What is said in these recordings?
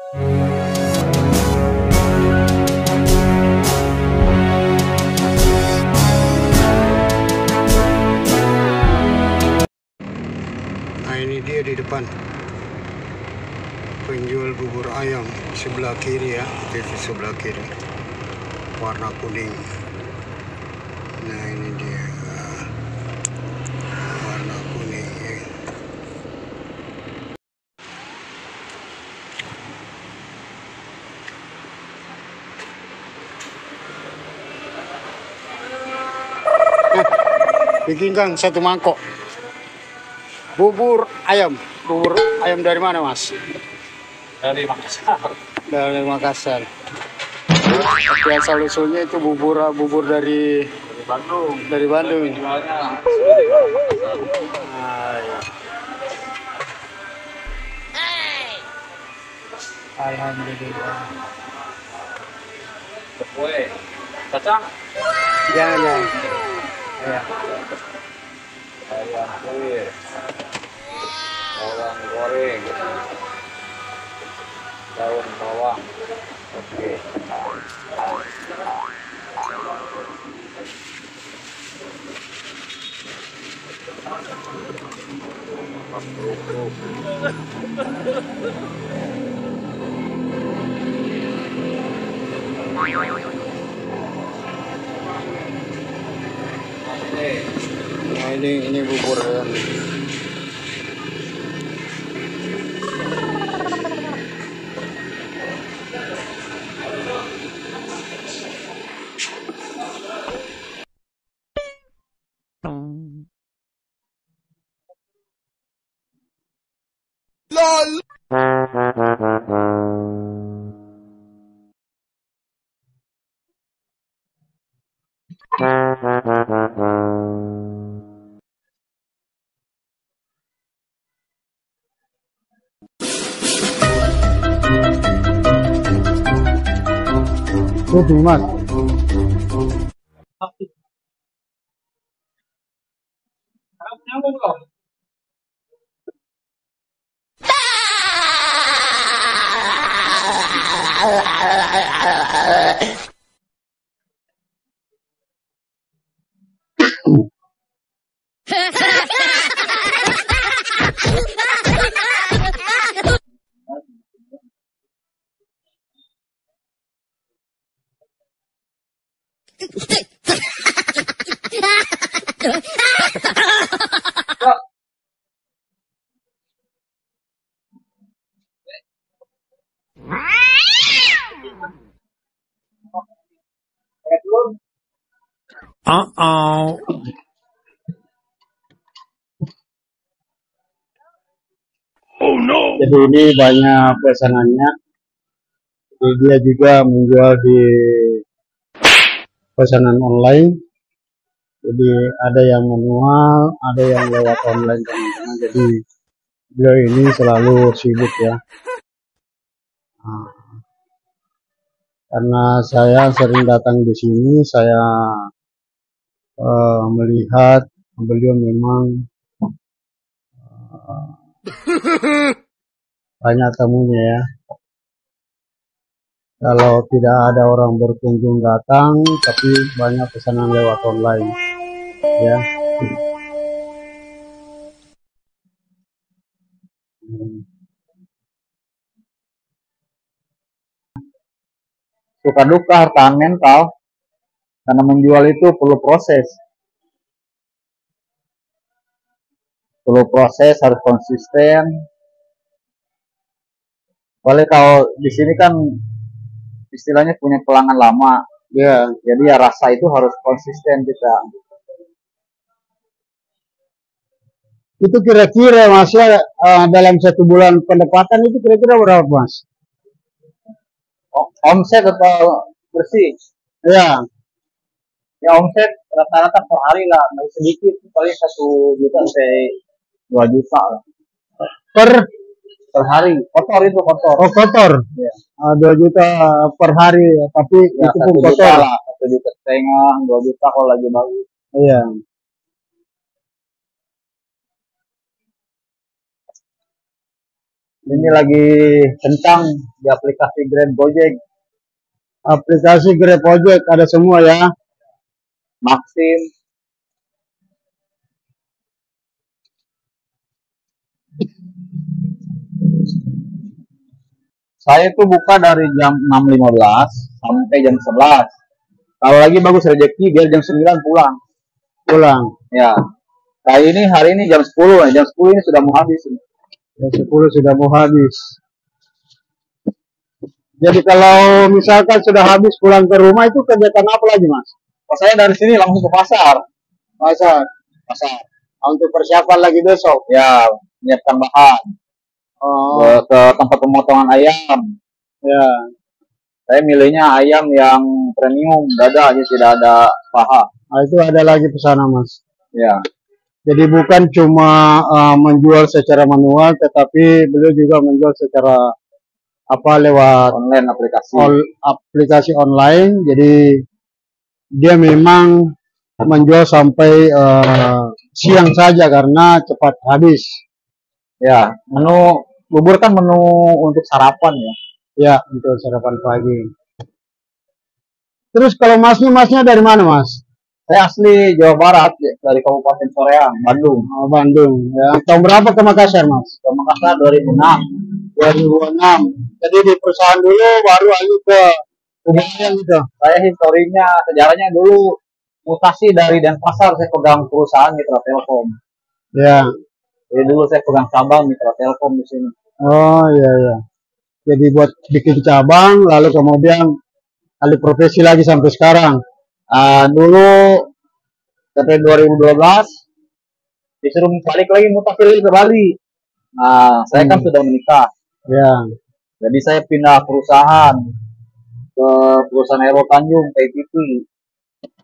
Nah, ini dia di depan penjual bubur ayam sebelah kiri ya, TV sebelah kiri warna kuning. Nah, ini dia warna kuning ya. Bikin Kang satu mangkok bubur ayam. Bubur ayam dari mana, Mas? Dari Makassar. Dari Makassar. Tapi asal usulnya itu bubur dari Bandung. Dari Bandung. Jualnya Ah, iya. Alhamdulillah. kue. Kacang. Jangan. Ya. Ayam kue. Bawang goreng. Daun bawang. Oke. Nah, ini bubur ayam. LOL. Tuh, Mas. Uh-oh. Oh no. Jadi ini banyak pesanannya. Jadi dia juga menjual di pesanan online. Jadi ada yang manual, ada yang lewat online teman-teman. Jadi beliau ini selalu sibuk ya. Nah, karena saya sering datang di sini, saya melihat beliau memang banyak tamunya ya. Kalau tidak ada orang berkunjung datang, tapi banyak pesanan lewat online ya. Suka duka harta mental, karena menjual itu perlu proses, harus konsisten. Boleh kalau di sini kan istilahnya punya pelanggan lama, ya. Jadi ya rasa itu harus konsisten kita. Itu kira-kira Mas ya, dalam 1 bulan pendapatan itu kira-kira berapa Mas? Omset atau bersih? Ya. Ya omset rata-rata per hari lah, masih sedikit, paling 1 juta sampai 2 juta lah. Per hari, kotor itu kotor. Oh kotor. Ya. 2 juta per hari, tapi ya, itu pun kotor lah. 1,5 juta, 2 juta kalau lagi bagus. Iya. Ini lagi kencang di aplikasi Grab Gojek, Aplikasi Grab Ojek ada semua ya. Maxim. Saya tuh buka dari jam 6.15 sampai jam 11. Kalau lagi bagus rezeki biar jam 9 pulang. Pulang. Ya. Hari ini jam 10, jam 10 ini sudah mau habis. Jam 10 sudah mau habis. Jadi kalau misalkan sudah habis pulang ke rumah itu kegiatan apa lagi, Mas? Saya dari sini langsung ke pasar. Pasar. Pasar. Untuk persiapan lagi besok. Ya, menyiapkan bahan. Oh, Ke tempat pemotongan ayam. ya. Saya milihnya ayam yang premium, dada aja, tidak ada paha. Nah, itu ada lagi pesanan, Mas. Ya. Jadi bukan cuma menjual secara manual, tetapi beliau juga menjual secara lewat Online aplikasi. aplikasi online. Jadi dia memang menjual sampai siang saja karena cepat habis. Ya, bubur kan menu untuk sarapan ya. Ya, untuk sarapan pagi. Terus kalau masnya dari mana, Mas? Saya asli Jawa Barat, dari Kabupaten Soreang, Bandung. Oh, Bandung. Ya, tahun berapa ke Makassar, Mas? Ke Makassar 2006. 2006. Jadi di perusahaan dulu baru lanjut ke Kebumen gitu. Saya historinya, sejarahnya dulu mutasi dari Denpasar, saya pegang perusahaan Mitra Telkom. Ya. Jadi dulu saya pegang cabang Mitra Telkom di sini. Oh, iya, iya. Jadi buat bikin cabang, lalu kemudian alih profesi lagi sampai sekarang. Dulu sampai 2012 disuruh balik lagi mutasi lagi ke Bali. Nah, saya kan sudah menikah. Ya. Jadi saya pindah perusahaan ke perusahaan Aero Tanjung PTT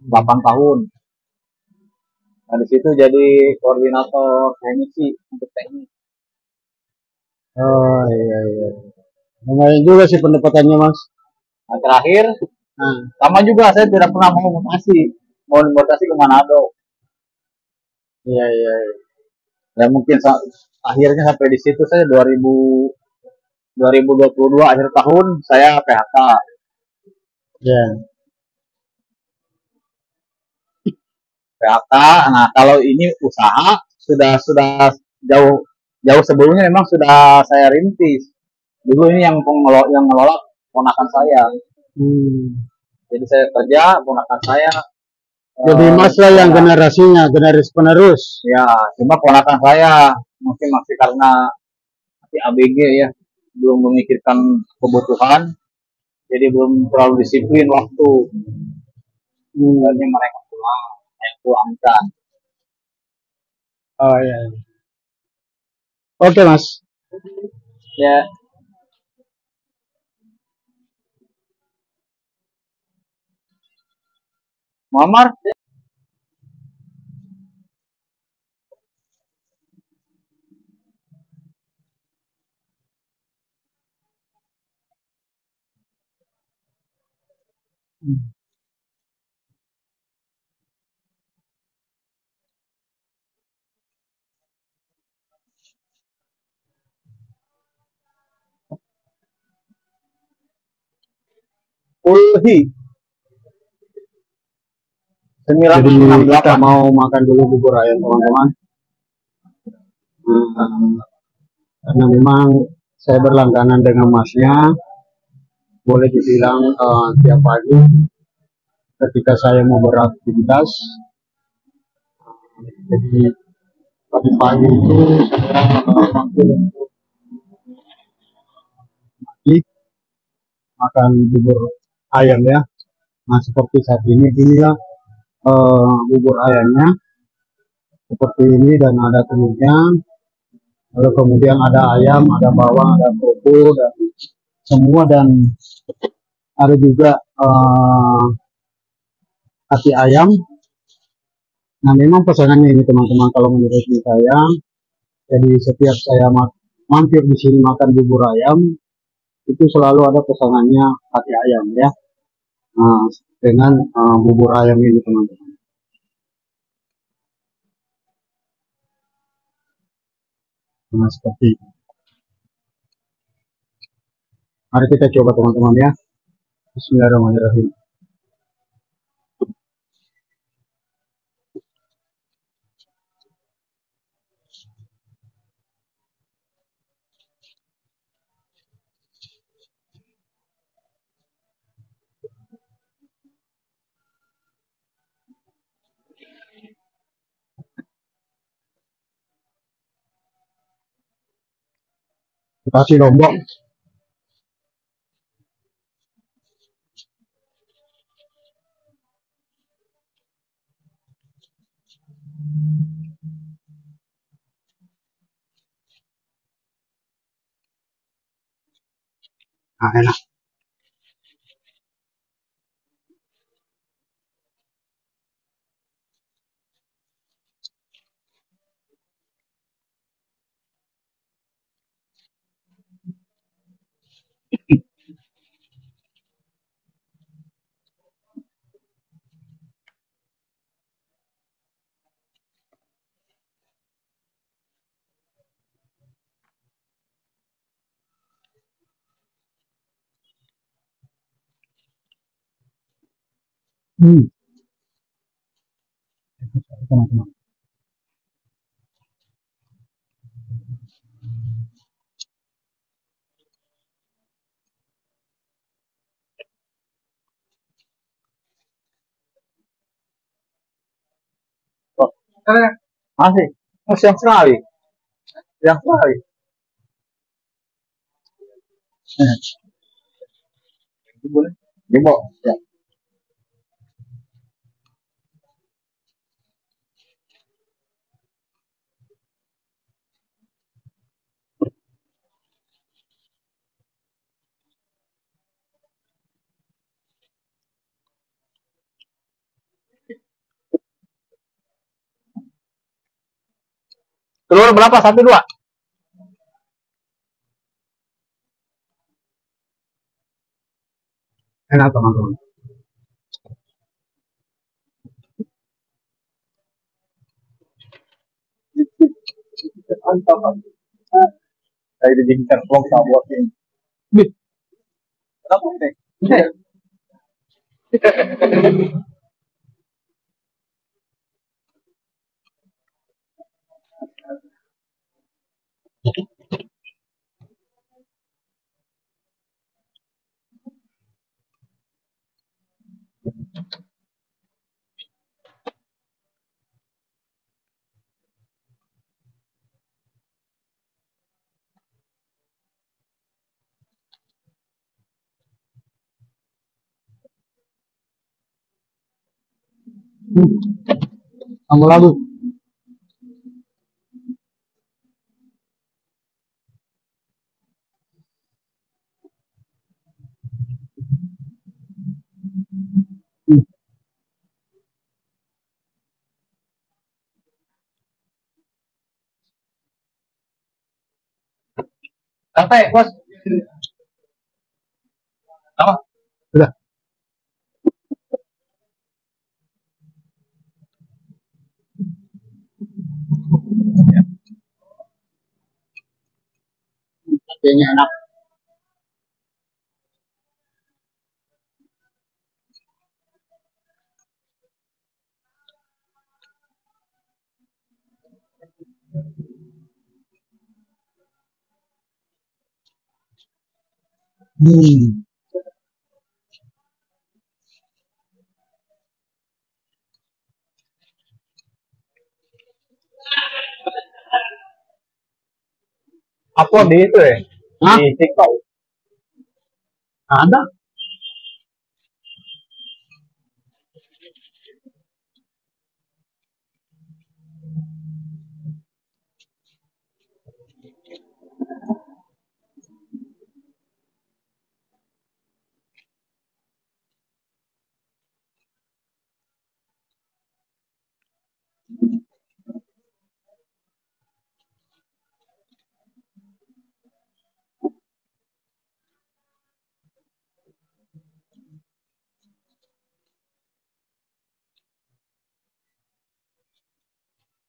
8 tahun. Nah, di situ jadi koordinator teknisi untuk teknik. Oh, iya, iya. Lumayan juga sih pendapatannya, Mas. Nah, terakhir sama juga, saya tidak pernah mau mutasi ke Manado. Iya, iya, iya. Dan mungkin akhirnya sampai di situ saya 2022 akhir tahun saya PHK. Ya. PHK. Nah, kalau ini usaha sudah jauh sebelumnya memang sudah saya rintis. Dulu ini yang ngelola ponakan saya. Jadi saya kerja, ponakan saya. Jadi Mas lah yang generasinya, generasi penerus. Ya, cuma ponakan saya mungkin masih karena masih ABG ya, belum memikirkan kebutuhan, jadi belum terlalu disiplin waktu. Jadi mereka pulang, saya pulangkan. Oh iya. Oke, Mas. Ya. Muammar. Ulhi. Jadi kita mau makan dulu bubur ayam, teman-teman. Karena memang saya berlangganan dengan Masnya, boleh dibilang tiap pagi ketika saya mau beraktivitas. Jadi pagi-pagi itu saya makan bubur ayam ya. Nah, seperti saat ini inilah bubur ayamnya seperti ini, dan ada telurnya, lalu kemudian ada ayam, ada bawang, ada kerupuk, dan semua, dan ada juga hati ayam. Nah, memang pesanannya ini teman-teman, kalau menurut saya, jadi setiap saya mampir di sini makan bubur ayam, itu selalu ada pesanannya hati ayam ya. Nah, dengan bubur ayam ini teman-teman. Nah, seperti itu. Mari kita coba teman-teman ya. Bismillahirrahmanirrahim. Kita kasih lombok. Nah, enak. Hmm. Teman-teman. Oh, masih, siang sekali, siang sekali. Ini boleh, jempol. Ya. Telur berapa? Satu dua. Enak teman-teman. Mantap. Saya dijadikan uang sabuat ini. Bih, kenapa ini? Tambah lagi. Sampai, bos. Apa? Sudah. Kayaknya enak. Hmm. Upload di itu ya? Hah? Di TikTok. Ada.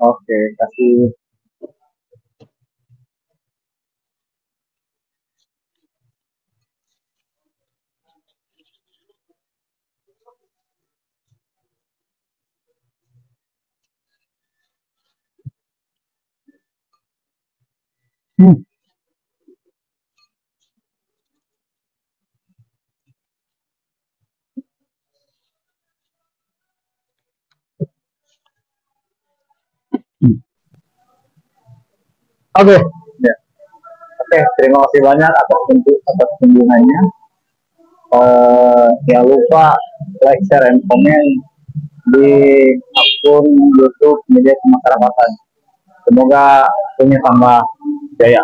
Oke, kasih. Hmm. Oke, ya. Oke, terima kasih banyak atas kunjungannya. Jangan lupa like, share, dan komen di akun YouTube Media Kemasyarakatan. Semoga punya tambah jaya.